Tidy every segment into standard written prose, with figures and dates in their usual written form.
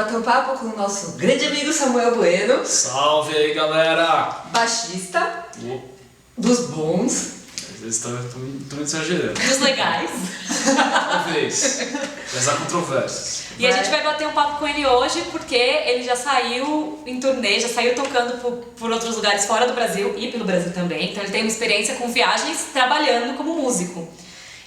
bater um papo com o nosso grande amigo Samuel Bueno. Salve aí, galera! Baixista dos bons. Eles estão exagerando. Dos legais. Talvez. Mas há controvérsias. E a gente vai bater um papo com ele hoje porque ele já saiu em turnê, já saiu tocando por outros lugares fora do Brasil e pelo Brasil também. Então ele tem uma experiência com viagens trabalhando como músico.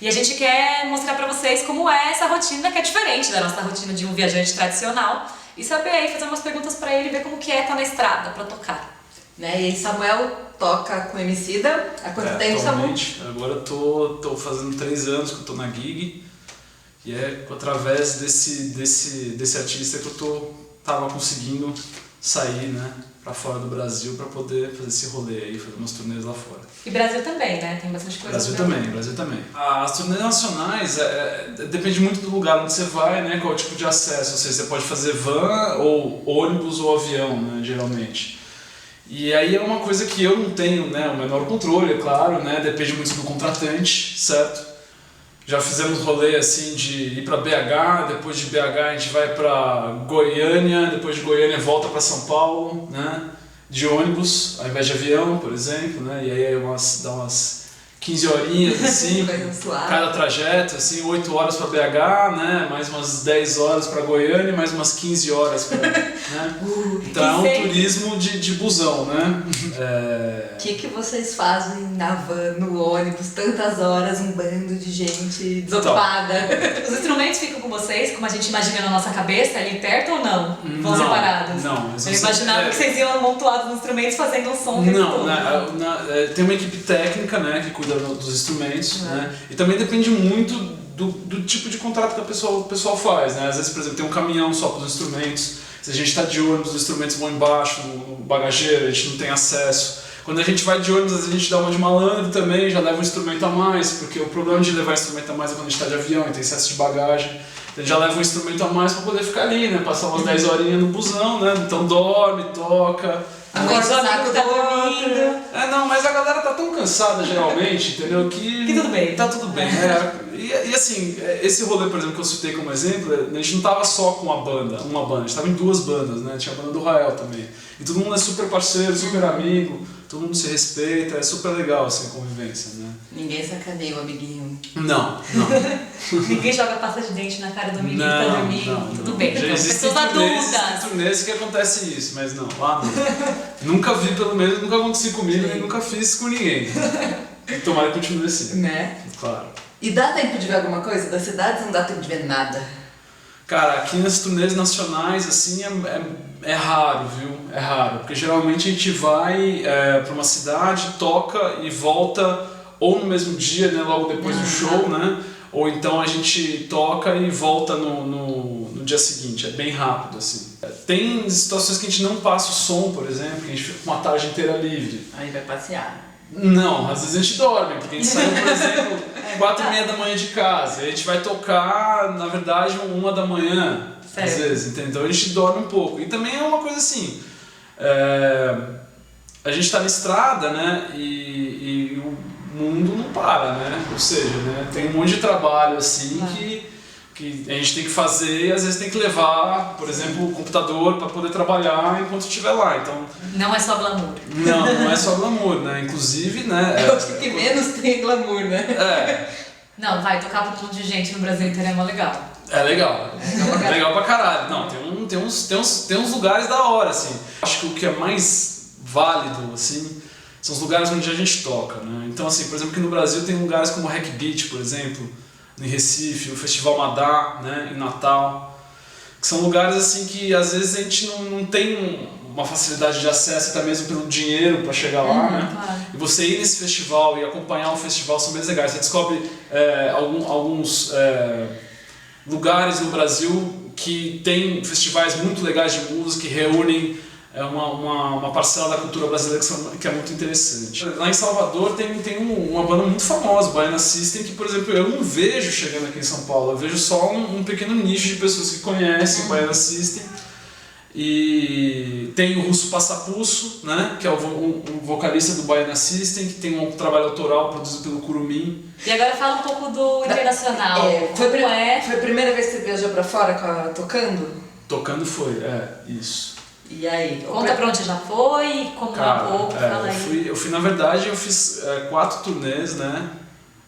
E a gente quer mostrar pra vocês como é essa rotina, que é diferente da nossa rotina de um viajante tradicional. E saber aí, fazer umas perguntas pra ele, ver como que é estar na estrada pra tocar. Né? E aí Samuel toca com Emicida há quanto tempo, Samuel? Agora eu tô fazendo 3 anos que eu tô na gig. E é através desse artista que eu tava conseguindo sair, né, pra fora do Brasil pra poder fazer esse rolê aí, fazer umas turnês lá fora. E Brasil também, né? Tem bastante coisa. Brasil também. As turnês nacionais depende muito do lugar onde você vai, né, qual é o tipo de acesso. Ou seja, você pode fazer van, ou ônibus ou avião, né, geralmente. E aí é uma coisa que eu não tenho, né, o menor controle, é claro, né, depende muito do contratante, certo? Já fizemos rolê assim de ir para BH, depois de BH a gente vai para Goiânia, depois de Goiânia volta para São Paulo, né? De ônibus, ao invés de avião, por exemplo, né? E aí dá umas 15 horinhas assim, cada trajeto, assim, 8 horas para BH, né? Mais umas 10 horas para Goiânia, mais umas 15 horas para, né? Então é um turismo de busão, né? O que vocês fazem na van, no ônibus, tantas horas, um bando de gente desocupada? Os instrumentos ficam com vocês, como a gente imagina na nossa cabeça, ali perto ou não? Vão separados? Não. Eu imaginava que vocês iam amontoados nos instrumentos fazendo um som. Não, tem uma equipe técnica, né, que cuida dos instrumentos, né? E também depende muito do tipo de contrato que o pessoal faz, né? Às vezes, por exemplo, tem um caminhão só para os instrumentos. Se a gente está de ônibus, os instrumentos vão embaixo, no bagageiro, a gente não tem acesso. Quando a gente vai de ônibus, às vezes a gente dá uma de malandro também, já leva um instrumento a mais, porque o problema de levar instrumento a mais é quando a gente está de avião e tem excesso de bagagem. Então a gente já leva um instrumento a mais para poder ficar ali, né? Passar umas 10 horinhas no busão, né? Então dorme, toca. Agora o saco tá dormindo. Mas a galera tá tão cansada geralmente, entendeu? Que tudo bem. Tá tudo bem. E assim, esse rolê, por exemplo, que eu citei como exemplo, a gente não tava só com uma banda, a gente tava em 2 bandas, né? Tinha a banda do Rael também. E todo mundo é super parceiro, super amigo, todo mundo se respeita, é super legal assim a convivência, né? Ninguém sacaneia o amiguinho. Não. Ninguém joga pasta de dente na cara do amiguinho que tá dormindo. Tudo bem, já então, existem pessoas adultas. turnês que acontece isso, mas não, lá não. Nunca vi, pelo menos, nunca aconteceu comigo, nem nunca fiz com ninguém. Tomara que continue assim. Né? Claro. E dá tempo de ver alguma coisa das cidades? Não dá tempo de ver nada. Cara, aqui nas turnês nacionais, assim, é raro, viu? É raro, porque geralmente a gente vai pra uma cidade, toca e volta ou no mesmo dia, né, logo depois do show, né? Ou então a gente toca e volta no dia seguinte, é bem rápido, assim. Tem situações que a gente não passa o som, por exemplo, que a gente fica com uma tarde inteira livre. Aí vai passear. Não, às vezes a gente dorme, porque a gente saiu, por exemplo, 4h30 da manhã de casa, e a gente vai tocar, na verdade, 1 da manhã, às vezes, entendeu? Então a gente dorme um pouco. E também é uma coisa assim, a gente tá na estrada, né, e o mundo não para, né, ou seja, né, tem um monte de trabalho assim que a gente tem que fazer e às vezes tem que levar, por exemplo, o computador para poder trabalhar enquanto estiver lá, então... Não é só glamour. Não é só glamour, né, inclusive, né... Eu acho que o que menos tem glamour, né? Não, vai tocar pra um monte de gente no Brasil inteiro é mó legal. É legal. É legal pra caralho. Não, tem uns lugares da hora, assim. Acho que o que é mais válido, assim, são os lugares onde a gente toca, né? Então, assim, por exemplo, aqui no Brasil tem lugares como o Hack Beat, por exemplo, em Recife, o Festival Madá, né, em Natal, que são lugares assim que às vezes a gente não tem uma facilidade de acesso, até mesmo pelo dinheiro para chegar lá, né? Claro. E você ir nesse festival e acompanhar o festival são bem legais. Você descobre alguns lugares no Brasil que tem festivais muito legais de música, que reúnem uma parcela da cultura brasileira que é muito interessante. Lá em Salvador tem uma banda muito famosa, o Baiana System, que, por exemplo, eu não vejo chegando aqui em São Paulo, eu vejo só um pequeno nicho de pessoas que conhecem o Baiana System. E tem o Russo Passapusso, né, que é o vocalista do Baiana System, que tem um trabalho autoral produzido pelo Curumim. E agora fala um pouco do internacional. Foi a primeira vez que você viajou pra fora tocando? Tocando foi, isso. E aí? Conta pra onde já foi, como é um pouco, fala aí. Eu fui, na verdade, eu fiz 4 turnês, né,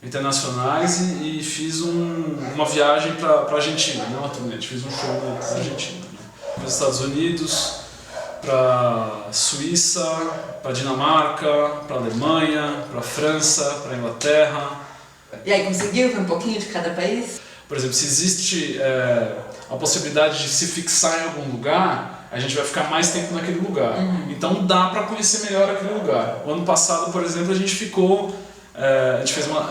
internacionais e fiz uma viagem pra Argentina, não uma turnê, a gente fez um show na Argentina. Né? Para os Estados Unidos, pra Suíça, pra Dinamarca, pra Alemanha, pra França, pra Inglaterra. E aí, conseguiu ver um pouquinho de cada país? Por exemplo, se existe a possibilidade de se fixar em algum lugar, a gente vai ficar mais tempo naquele lugar. Então dá para conhecer melhor aquele lugar. O ano passado, por exemplo, a gente ficou, a gente fez uma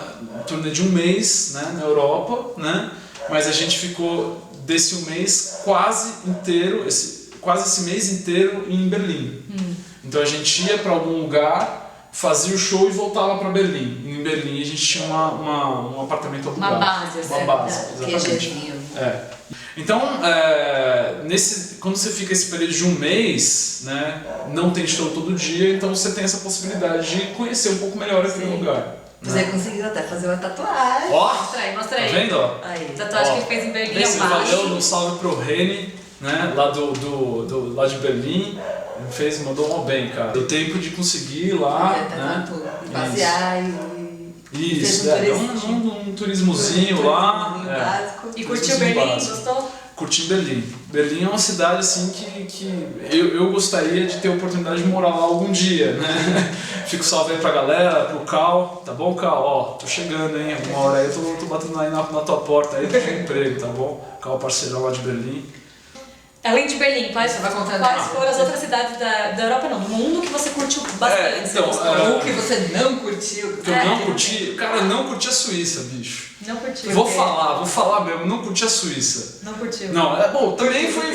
turnê de 1 mês, né, na Europa, né, mas a gente ficou desse 1 mês quase esse mês inteiro em Berlim. Então a gente ia para algum lugar, fazia o show e voltava para Berlim. E em Berlim a gente tinha um apartamento alugado. Uma base, exatamente. Então, quando você fica esse período de 1 mês, né, não tem show todo dia, então você tem essa possibilidade de conhecer um pouco melhor aquele lugar. Você conseguiu até fazer uma tatuagem. Ó! Mostra aí. Tá vendo? Aí. Tatuagem que ele fez em Berlim, Esse valeu, um salve pro Reni, né, lá lá de Berlim. Mandou bem, cara. Deu tempo de conseguir ir lá, né? Passear Isso, um turismozinho lá. Básico. E curtiu Berlim? Gostou? Curti Berlim. Berlim é uma cidade assim que eu gostaria de ter a oportunidade de morar lá algum dia, né? Fico salve aí pra galera, pro Cal, tá bom, Cal? Ó, tô chegando, hein? Uma hora aí eu tô batendo aí na tua porta aí pra ter emprego, tá bom? Cal, parceirão lá de Berlim. Além de Berlim, quais foram as outras cidades da Europa, não, do mundo que você curtiu bastante? Ou que você não curtiu? Que eu não curti? Cara, eu não curti a Suíça, bicho. Não curtiu? Vou falar mesmo, não curti a Suíça. Não curtiu? Não, bom, também foi...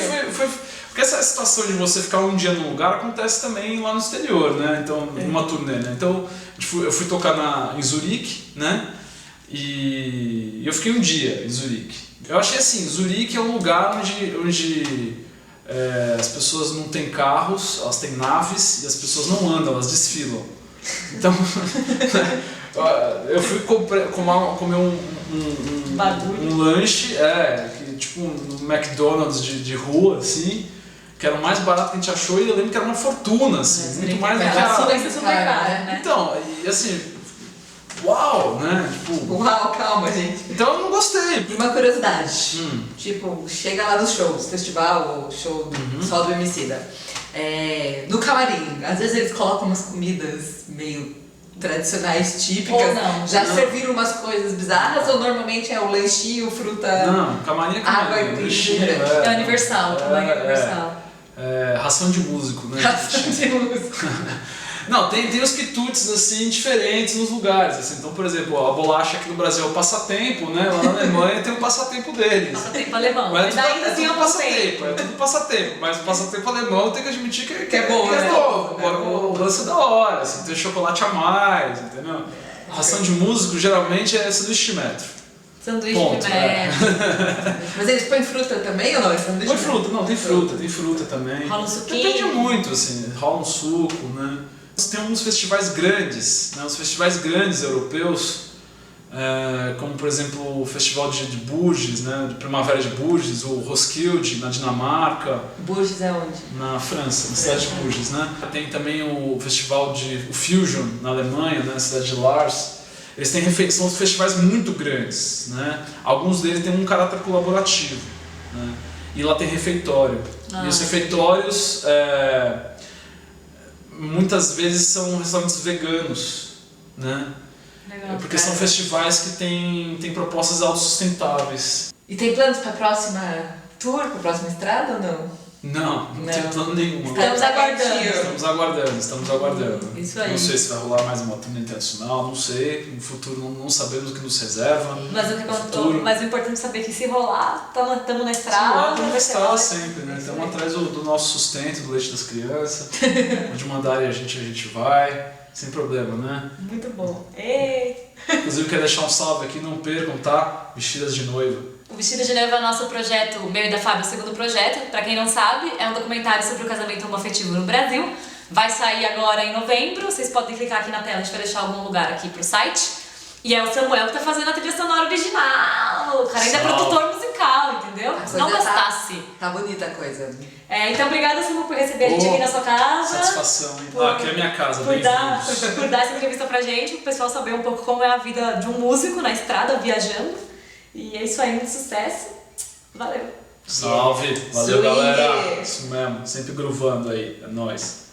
Porque essa situação de você ficar um dia num lugar acontece também lá no exterior, né? Então, numa turnê, né? Então, eu fui tocar em Zurique, né? E eu fiquei um dia em Zurique. Eu achei assim, Zurique é um lugar onde as pessoas não têm carros, elas têm naves e as pessoas não andam, elas desfilam. Então, eu fui comer um lanche, tipo um McDonald's de rua, assim, que era o mais barato que a gente achou e eu lembro que era uma fortuna, assim, muito mais do que né? Então, e assim... Uau, né? Tipo... Uau, calma, gente. Então eu não gostei. E uma curiosidade, tipo, chega lá nos shows, festival ou show só do Emicida. No camarim, às vezes eles colocam umas comidas meio tradicionais, típicas. Ou não. Já serviram umas coisas bizarras ou normalmente é o lanchinho, fruta... Não, camarim é camarim. Água e lanchinho, é universal, camarim é universal. Ração de músico, né? Ração de músico. Não, tem os quitutes assim diferentes nos lugares. Assim. Então, por exemplo, a bolacha aqui no Brasil é o passatempo, né? Lá na Alemanha tem o passatempo deles. Passatempo alemão. Mas ainda é tudo passatempo, mas o passatempo alemão eu tenho que admitir que é bom, né? O lance é da hora, assim, tem chocolate a mais, entendeu? Ração de músico geralmente é sanduíche de metro. Sanduíche de metro. Mas eles põem fruta também ou não? É sanduíche põe fruta, não, tem fruta também. Rola um suquinho. Depende muito, assim, rola um suco, né? Tem uns festivais grandes, né? Os festivais grandes europeus, como por exemplo o Festival de Bourges, né? De Primavera de Bourges, o Roskilde na Dinamarca. Bourges é onde? Na França, na cidade de Bourges, né? Tem também o Festival o Fusion na Alemanha, né? Na cidade de Lars. Eles são festivais muito grandes, né? Alguns deles têm um caráter colaborativo, né? E lá tem refeitório. E os refeitórios muitas vezes são restaurantes veganos, né? Legal, porque são festivais que têm propostas autossustentáveis. E tem planos para a próxima tour, para a próxima estrada ou não? Não tem plano nenhum. Estamos aguardando. Isso aí. Não sei se vai rolar mais uma turnê internacional, não sei. No futuro não sabemos o que nos reserva. Mas o importante é saber que se rolar, estamos na estrada. Estamos na estrada sempre, né? Estamos atrás do nosso sustento, do leite das crianças. Onde mandarem a gente vai, sem problema, né? Muito bom. Ei. Inclusive, quero deixar um salve aqui, não percam, tá? Vestidas de noiva. O Vestido de Noiva é o nosso projeto, o meu e da Fábio, o segundo projeto. Pra quem não sabe, é um documentário sobre o casamento homoafetivo no Brasil. Vai sair agora em novembro, vocês podem clicar aqui na tela, a gente vai deixar algum lugar aqui pro site. E é o Samuel que tá fazendo a trilha sonora original, o cara ainda é produtor musical. musical, entendeu? A coisa Não bastasse. Tá bonita a coisa. Então, obrigada, Simon, por receber a gente aqui na sua casa. Satisfação, hein? Por- Aqui é a minha casa, Por dar bem-vindos. essa entrevista pra gente, o pessoal saber um pouco como é a vida de um músico na estrada, viajando. E é isso aí, muito sucesso. Valeu! Salve! Valeu, Swing. galera! Isso mesmo, sempre groovando aí, é nóis.